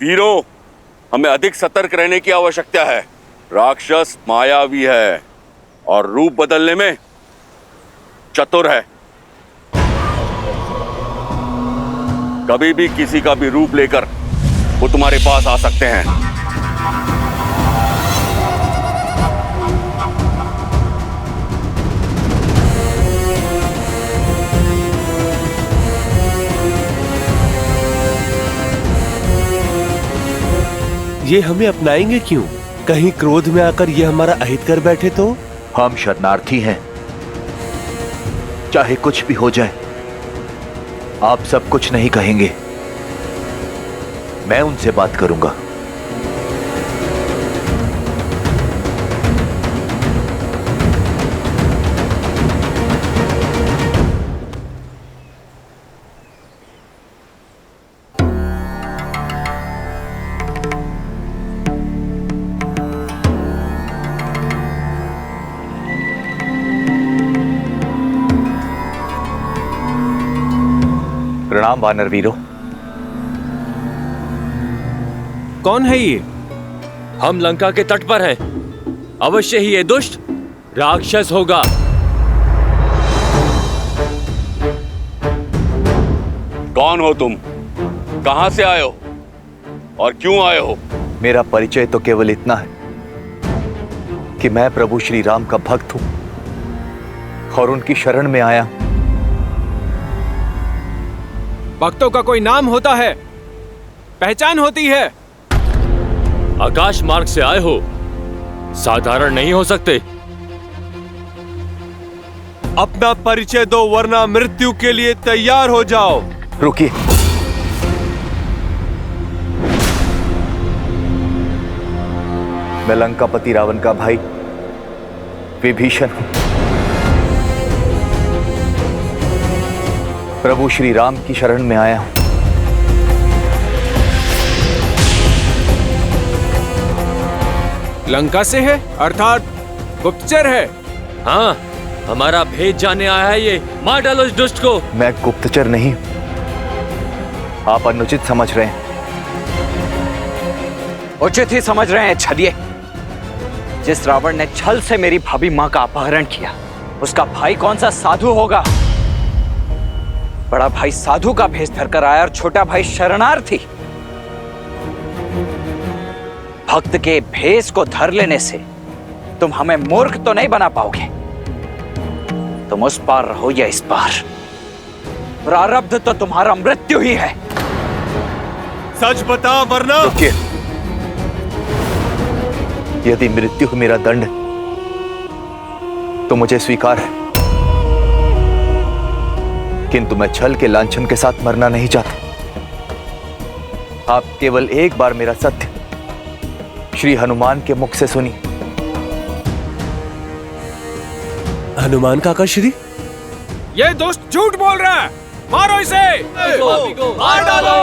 वीरों, हमें अधिक सतर्क रहने की आवश्यकता है। राक्षस मायावी है और रूप बदलने में चतुर है। कभी भी किसी का भी रूप लेकर वो तुम्हारे पास आ सकते हैं। ये हमें अपनाएंगे क्यों? कहीं क्रोध में आकर ये हमारा अहित कर बैठे तो? हम शरणार्थी हैं, चाहे कुछ भी हो जाए आप सब कुछ नहीं कहेंगे। मैं उनसे बात करूंगा। प्रणाम वानर वीरों। कौन है ये? हम लंका के तट पर हैं। अवश्य ही ये दुष्ट राक्षस होगा। कौन हो तुम? कहां से आए हो और क्यों आए हो? मेरा परिचय तो केवल इतना है कि मैं प्रभु श्री राम का भक्त हूं और उनकी शरण में आया। भक्तों का कोई नाम होता है, पहचान होती है। आकाश मार्ग से आए हो, साधारण नहीं हो सकते। अपना परिचय दो वरना मृत्यु के लिए तैयार हो जाओ। रुकिए, मैं लंकापति रावण का भाई विभीषण हूं। प्रभु श्री राम की शरण में आया हूं। लंका से है अर्थात गुप्तचर है। हाँ, हमारा भेद जानने आया है ये। मार डालो इस दुष्ट को। मैं गुप्तचर नहीं, आप अनुचित समझ रहे हैं। उचित ही समझ रहे हैं छदिए। जिस रावण ने छल से मेरी भाभी मां का अपहरण किया, उसका भाई कौन सा साधु होगा? बड़ा भाई साधु का भेष धरकर आया और छोटा भाई शरणार्थी। भक्त के भेष को धर लेने से तुम हमें मूर्ख तो नहीं बना पाओगे। तुम उस पार रहो या इस पार, प्रारब्ध तो तुम्हारा मृत्यु ही है। सच बता वरना। रुकिए, यदि मृत्यु मेरा दंड तो मुझे स्वीकार है, किंतु मैं छल के लांछन के साथ मरना नहीं चाहता। आप केवल एक बार मेरा सत्य श्री हनुमान के मुख से सुनिए। हनुमान काका श्री? ये दुष्ट झूठ बोल रहा है। मारो इसे। मार डालो,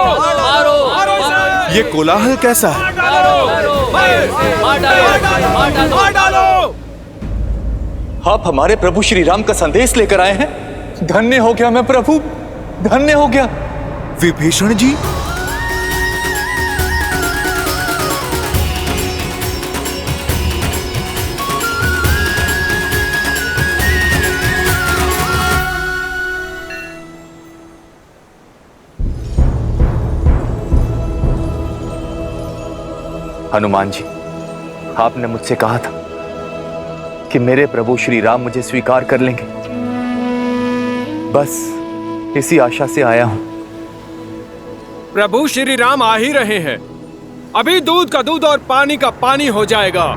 मारो इसे। ये कोलाहल कैसा है? मार डालो। आप हमारे प्रभु श्री राम का संदेश लेकर आए हैं। धन्य हो गया मैं प्रभु, धन्य हो गया। विभीषण जी, हनुमान जी, आपने मुझसे कहा था कि मेरे प्रभु श्री राम मुझे स्वीकार कर लेंगे। बस इसी आशा से आया हूं। प्रभु श्री राम आ ही रहे हैं। अभी दूध का दूध और पानी का पानी हो जाएगा।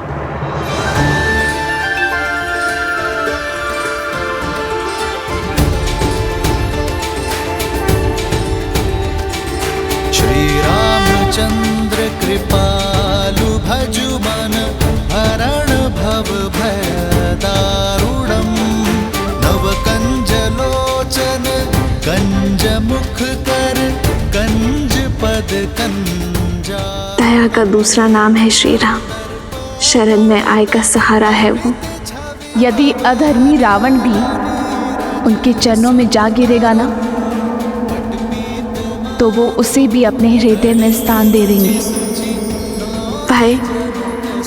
श्री रामचंद्र कृपालु भजु मन हरण भव भय दारुणम नव कंज लोचन कंज मुख कर कंज पद कंजा। दया का दूसरा नाम है श्री राम। शरण में आय का सहारा है वो। यदि अधर्मी रावण भी उनके चरणों में जा गिरेगा ना, तो वो उसे भी अपने हृदय में स्थान दे देंगे। भय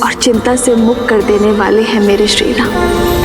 और चिंता से मुक्त कर देने वाले हैं मेरे श्री राम।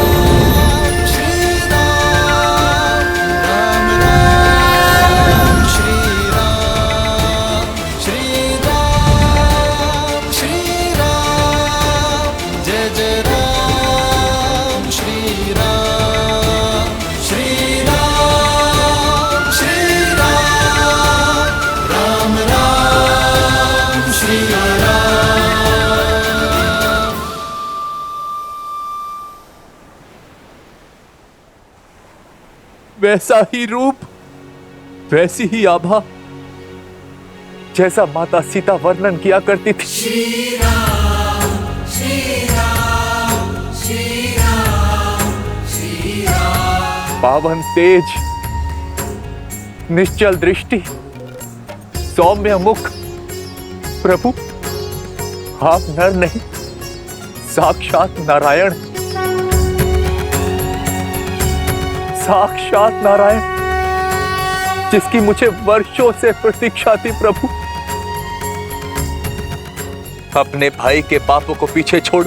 वैसा ही रूप, वैसी ही आभा जैसा माता सीता वर्णन किया करती थी। श्री राम, श्री राम, श्री राम, श्री राम। पावन तेज, निश्चल दृष्टि, सौम्य मुख। प्रभु, आप नर नहीं, साक्षात नारायण, साक्षात नारायण, जिसकी मुझे वर्षों से प्रतीक्षा थी। प्रभु, अपने भाई के पापों को पीछे छोड़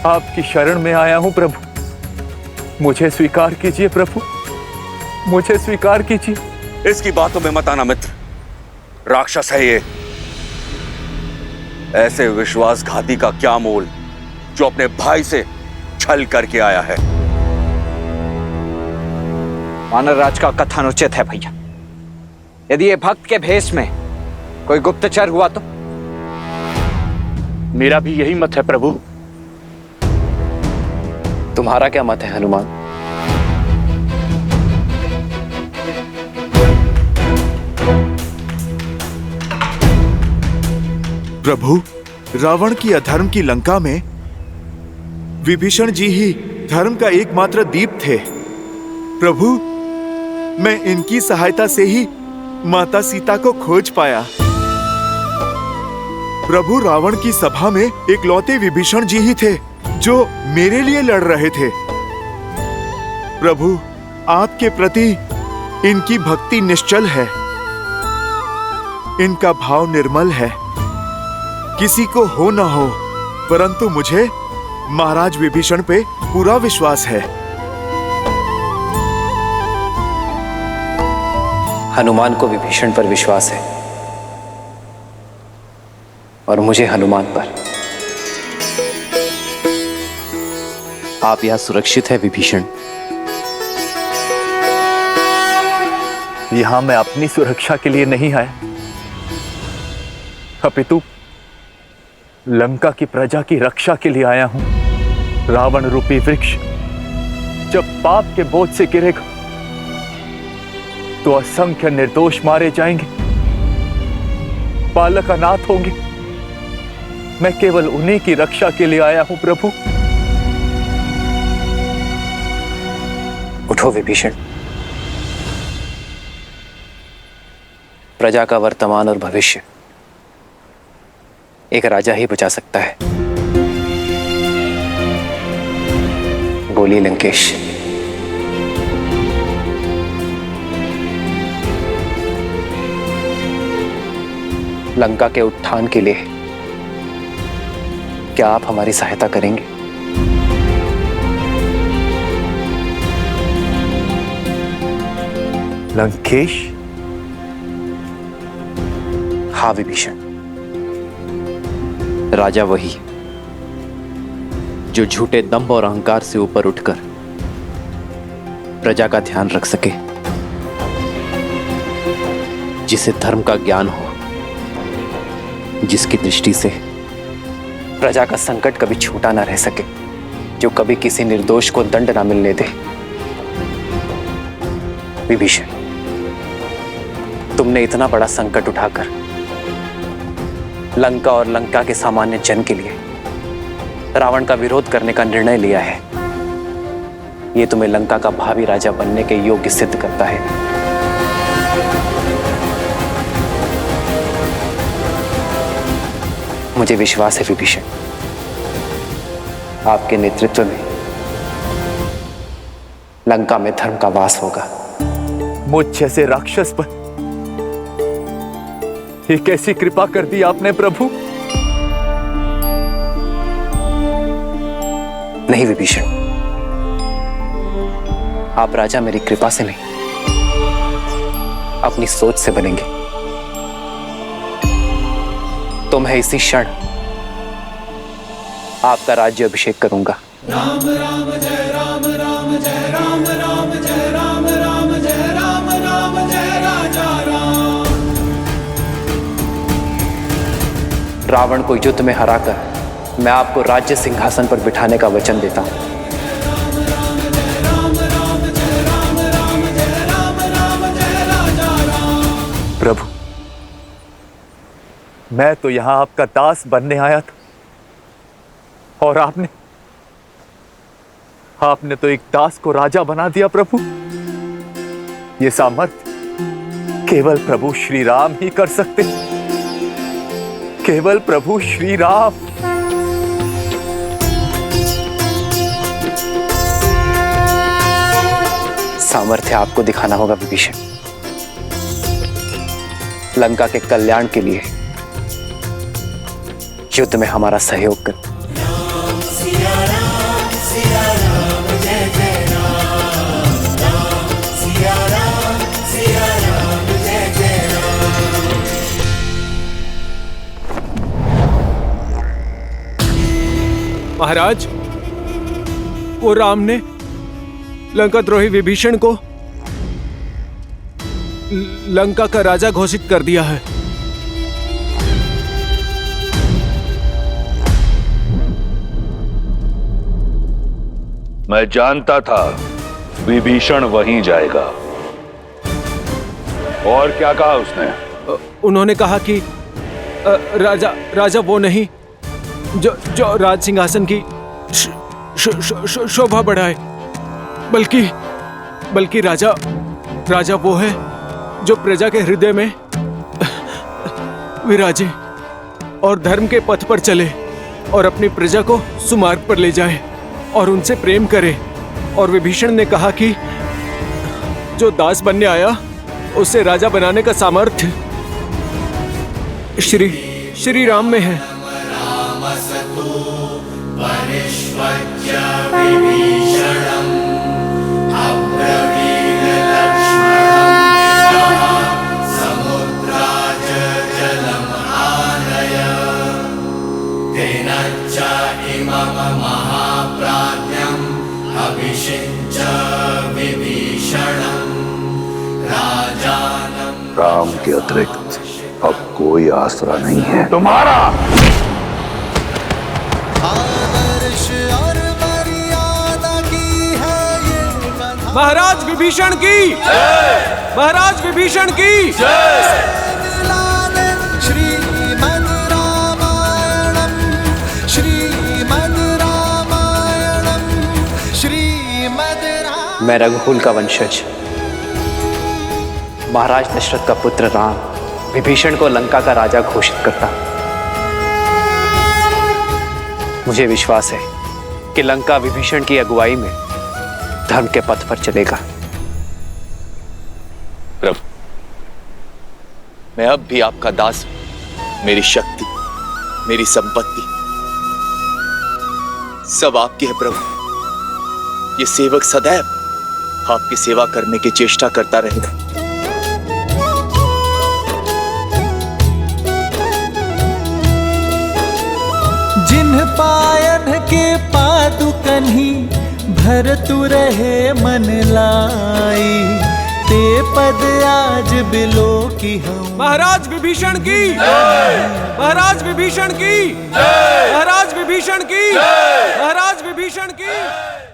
आपकी शरण में आया हूं। प्रभु, मुझे स्वीकार कीजिए। प्रभु, मुझे स्वीकार कीजिए। इसकी बातों में मत आना मित्र, राक्षस है ये। ऐसे विश्वासघाती का क्या मोल जो अपने भाई से छल करके आया है। वानर राज का कथन उचित है भैया। यदि ये भक्त के भेष में कोई गुप्तचर हुआ तो? मेरा भी यही मत है प्रभु। तुम्हारा क्या मत है हनुमान? प्रभु, रावण की अधर्म की लंका में विभीषण जी ही धर्म का एकमात्र दीप थे। प्रभु, मैं इनकी सहायता से ही माता सीता को खोज पाया। प्रभु, रावण की सभा में इकलौते विभीषण जी ही थे जो मेरे लिए लड़ रहे थे। प्रभु, आपके प्रति इनकी भक्ति निश्चल है, इनका भाव निर्मल है। किसी को हो ना हो, परंतु मुझे महाराज विभीषण पे पूरा विश्वास है। हनुमान को विभीषण पर विश्वास है और मुझे हनुमान पर। आप यहां सुरक्षित है विभीषण? यहां मैं अपनी सुरक्षा के लिए नहीं आया, अपितु लंका की प्रजा की रक्षा के लिए आया हूं। रावण रूपी वृक्ष जब पाप के बोझ से गिरेगा तो असंख्य निर्दोष मारे जाएंगे, बालक अनाथ होंगे। मैं केवल उन्हीं की रक्षा के लिए आया हूं। प्रभु, उठो विभीषण। प्रजा का वर्तमान और भविष्य एक राजा ही बचा सकता है। बोलिए लंकेश। लंका के उत्थान के लिए क्या आप हमारी सहायता करेंगे? लंकेश? हाँ विभीषण, राजा वही जो झूठे दंभ और अहंकार से ऊपर उठकर प्रजा का ध्यान रख सके, जिसे धर्म का ज्ञान हो, जिसकी दृष्टि से प्रजा का संकट कभी छूटा ना रह सके, जो कभी किसी निर्दोष को दंड ना मिलने दे। विभीषण, तुमने इतना बड़ा संकट उठाकर लंका और लंका के सामान्य जन के लिए रावण का विरोध करने का निर्णय लिया है। यह तुम्हें लंका का भावी राजा बनने के योग्य सिद्ध करता है। मुझे विश्वास है विभीषण, आपके नेतृत्व में लंका में धर्म का वास होगा। मुझ जैसे राक्षस पर ये कैसी कृपा कर दी आपने प्रभु। नहीं विभीषण, आप राजा मेरी कृपा से नहीं, अपनी सोच से बनेंगे। तो मैं इसी क्षण आपका राज्य अभिषेक करूंगा। राम राम जय राम राम जय राम राम जय राम राम जय राम राम जय राजा राम। रावण को युद्ध में हराकर मैं आपको राज्य सिंहासन पर बिठाने का वचन देता हूं। प्रभु, मैं तो यहां आपका दास बनने आया था, और आपने तो एक दास को राजा बना दिया प्रभु। ये सामर्थ्य केवल प्रभु श्री राम ही कर सकते, केवल प्रभु श्री राम। सामर्थ्य आपको दिखाना होगा विभीषण। लंका के कल्याण के लिए युद्ध में हमारा सहयोग कर। महाराज, वो राम ने लंका द्रोही विभीषण को लंका का राजा घोषित कर दिया है। मैं जानता था विभीषण वहीं जाएगा। और क्या कहा उसने? उन्होंने कहा कि राजा वो नहीं जो राज सिंहासन की शोभा बढ़ाए, बल्कि राजा वो है जो प्रजा के हृदय में विराजे और धर्म के पथ पर चले और अपनी प्रजा को सुमार्ग पर ले जाए और उनसे प्रेम करे। और विभीषण ने कहा कि जो दास बनने आया उसे राजा बनाने का सामर्थ्य श्री राम में है। राम के अतिरिक्त अब कोई आसरा नहीं है तुम्हारा। महाराज विभीषण की, महाराज विभीषण की। श्रीमद् रामायणम श्रीमद् रामायणम श्रीमद् राम। मैं रघुकुल का वंशज महाराज दशरथ का पुत्र राम विभीषण को लंका का राजा घोषित करता। मुझे विश्वास है कि लंका विभीषण की अगुवाई में धर्म के पथ पर चलेगा। प्रभु, मैं अब भी आपका दास हूं। मेरी शक्ति, मेरी संपत्ति सब आपकी है प्रभु। ये सेवक सदैव आपकी सेवा करने की चेष्टा करता रहेगा। जिन्ह पायन के पादुकन्ही भरतु रहे मन लाई, ते पद आज बिलो की हूँ। महाराज विभीषण की, महाराज विभीषण की, महाराज विभीषण की, महाराज विभीषण की।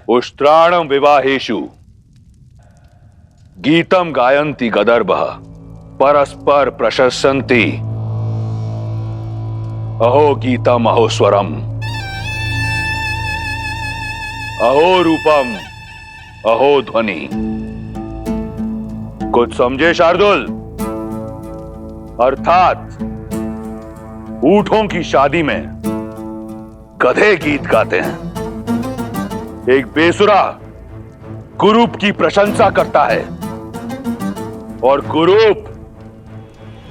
उष्ट्राणम विवाहेषु गीतम गायन्ति गदर्भः परस्पर प्रशंसन्ति अहो गीतम अहो स्वरम अहो रूपम अहो ध्वनि। कुछ समझे शार्दुल? अर्थात ऊंटों की शादी में गधे गीत गाते हैं। एक बेसुरा कुरूप की प्रशंसा करता है और कुरूप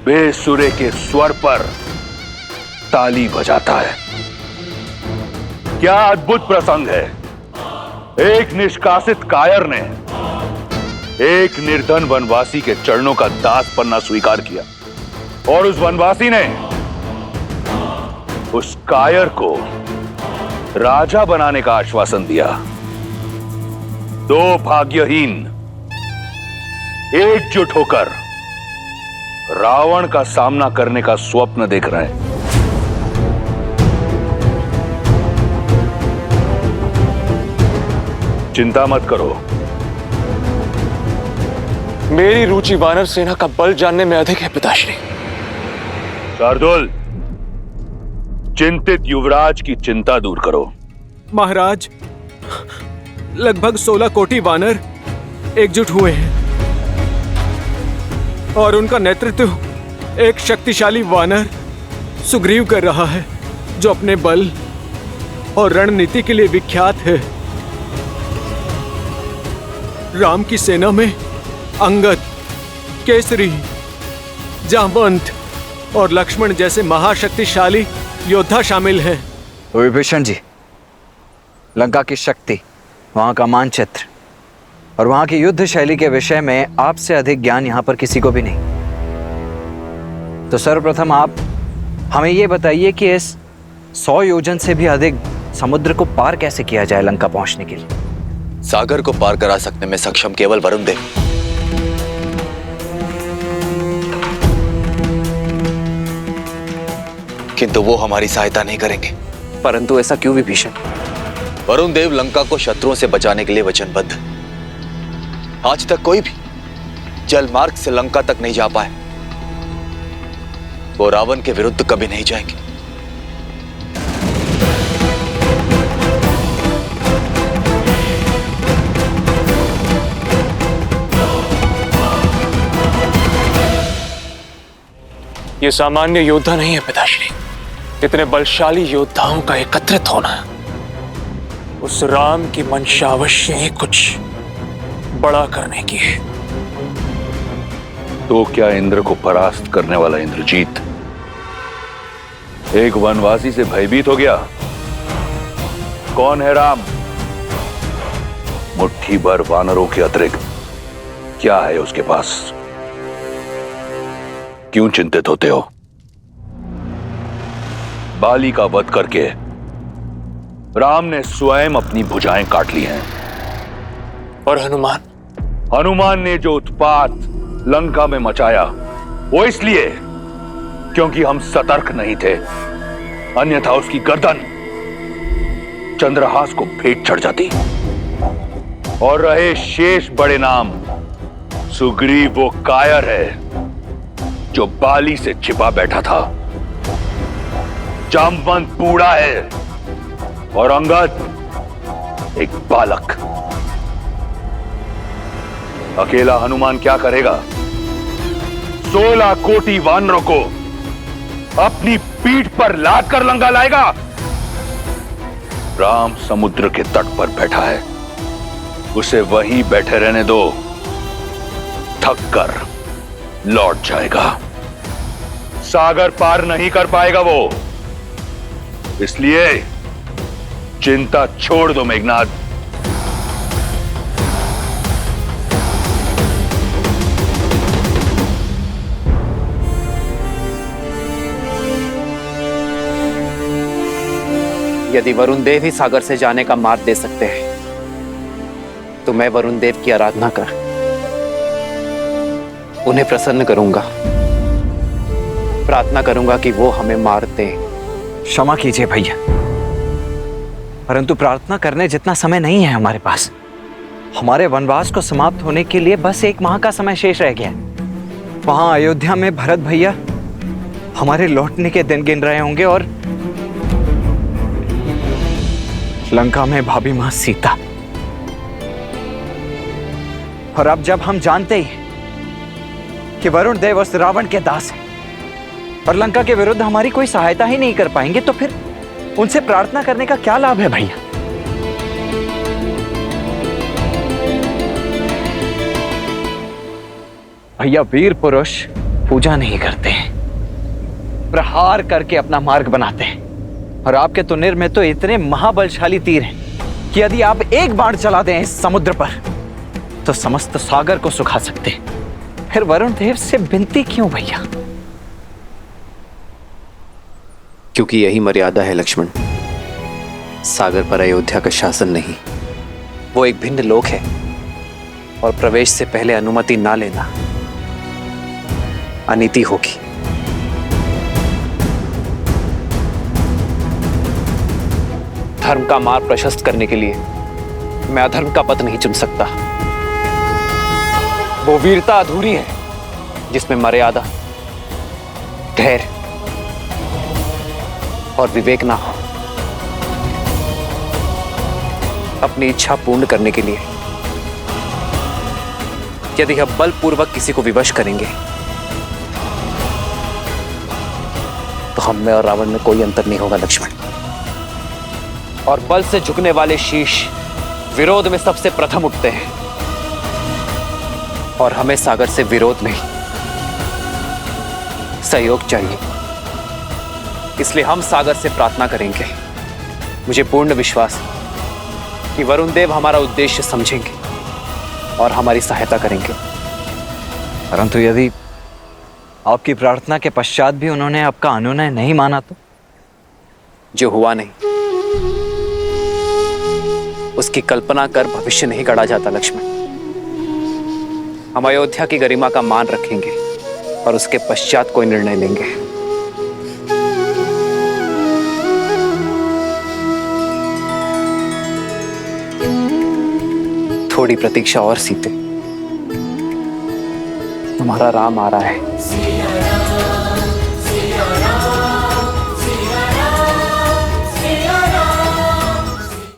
बेसुरे के स्वर पर ताली बजाता है। क्या अद्भुत प्रसंग है। एक निष्कासित कायर ने एक निर्धन वनवासी के चरणों का दास बनना स्वीकार किया और उस वनवासी ने उस कायर को राजा बनाने का आश्वासन दिया। दो भाग्यहीन एकजुट होकर रावण का सामना करने का स्वप्न देख रहे हैं। चिंता मत करो। मेरी रुचि वानर सेना का बल जानने में अधिक है पिताश्री। शार्दुल, चिंतित युवराज की चिंता दूर करो। महाराज, लगभग 16 कोटि वानर एकजुट हुए हैं और उनका नेतृत्व एक शक्तिशाली वानर सुग्रीव कर रहा है, जो अपने बल और रणनीति के लिए विख्यात है। राम की सेना में अंगद, केसरी, जामवंत और लक्ष्मण जैसे महाशक्तिशाली योद्धा शामिल हैं। विभीषण जी, लंका की शक्ति, वहां का मानचित्र और वहां की युद्ध शैली के विषय में आपसे अधिक ज्ञान यहां पर किसी को भी नहीं। तो सर्वप्रथम आप हमें यह बताइए कि इस 100 योजन से भी अधिक समुद्र को पार कैसे किया जाए लंका पहुंचने के लिए। सागर को पार करा सकने में सक्षम केवल वरुण देव। किंतु वो हमारी सहायता नहीं करेंगे। परंतु ऐसा क्यों विभीषण? वरुण देव लंका को शत्रुओं से बचाने के लिए वचनबद्ध। आज तक कोई भी जल मार्ग से लंका तक नहीं जा पाए। वो रावण के विरुद्ध कभी नहीं जाएंगे। ये सामान्य योद्धा नहीं है पिताश्री। इतने बलशाली योद्धाओं का एकत्रित होना, उस राम की मंशा अवश्य ही कुछ बड़ा करने की है। तो क्या इंद्र को परास्त करने वाला इंद्रजीत एक वनवासी से भयभीत हो गया? कौन है राम? मुट्ठी भर वानरों के अतिरिक्त क्या है उसके पास? क्यों चिंतित होते हो? बाली का वध करके राम ने स्वयं अपनी भुजाएं काट ली हैं। और हनुमान ने जो उत्पात लंका में मचाया, वो इसलिए क्योंकि हम सतर्क नहीं थे, अन्यथा उसकी गर्दन चंद्रहास को भेंट चढ़ जाती। और रहे शेष बड़े नाम, सुग्रीव वो कायर है जो बाली से छिपा बैठा था, जामवंत बूढ़ा है और अंगद एक बालक। अकेला हनुमान क्या करेगा? 16 कोटि वानरों को अपनी पीठ पर लाद कर लंका लाएगा। राम समुद्र के तट पर बैठा है, उसे वहीं बैठे रहने दो। थक कर लौट जाएगा। सागर पार नहीं कर पाएगा वो। इसलिए चिंता छोड़ दो मेघनाद। यदि वरुण देव ही सागर से जाने का मार्ग दे सकते हैं, तो मैं वरुण देव की आराधना कर उन्हें प्रसन्न करूंगा। प्रार्थना करूंगा कि वो हमें मार दे। क्षमा कीजिए भैया, परंतु प्रार्थना करने जितना समय नहीं है हमारे पास। हमारे वनवास को समाप्त होने के लिए बस 1 माह का समय शेष रह गया। वहां अयोध्या में भरत भैया हमारे लौटने के दिन गिन रहे होंगे और लंका में भाभी मां सीता। और अब जब हम जानते ही कि वरुण देव उस रावण के दास हैं और लंका के विरुद्ध हमारी कोई सहायता ही नहीं कर पाएंगे, तो फिर उनसे प्रार्थना करने का क्या लाभ है भैया? भैया, वीर पुरुष पूजा नहीं करते हैं, प्रहार करके अपना मार्ग बनाते हैं। और आपके तुनिर में तो इतने महाबलशाली तीर हैं कि यदि आप एक बाण चला दें इस समुद्र पर तो समस्त सागर को सुखा सकते हैं। फिर वरुण देव से विनती क्यों भैया? क्योंकि यही मर्यादा है लक्ष्मण। सागर पर अयोध्या का शासन नहीं, वो एक भिन्न लोक है और प्रवेश से पहले अनुमति ना लेना अनीति होगी। धर्म का मार्ग प्रशस्त करने के लिए मैं अधर्म का पथ नहीं चुन सकता। वो वीरता अधूरी है जिसमें मर्यादा, धैर्य और विवेक ना हो। अपनी इच्छा पूर्ण करने के लिए यदि हम बलपूर्वक किसी को विवश करेंगे तो हम में और रावण में कोई अंतर नहीं होगा लक्ष्मण। और बल से झुकने वाले शीश विरोध में सबसे प्रथम उठते हैं और हमें सागर से विरोध नहीं, सहयोग चाहिए। इसलिए हम सागर से प्रार्थना करेंगे। मुझे पूर्ण विश्वास है कि वरुण देव हमारा उद्देश्य समझेंगे और हमारी सहायता करेंगे। परंतु यदि आपकी प्रार्थना के पश्चात भी उन्होंने आपका अनुनय नहीं माना तो? जो हुआ नहीं उसकी कल्पना कर भविष्य नहीं गढ़ा जाता लक्ष्मण। हम अयोध्या की गरिमा का मान रखेंगे और उसके पश्चात कोई निर्णय लेंगे। थोड़ी प्रतीक्षा और सीते, तुम्हारा राम आ रहा है।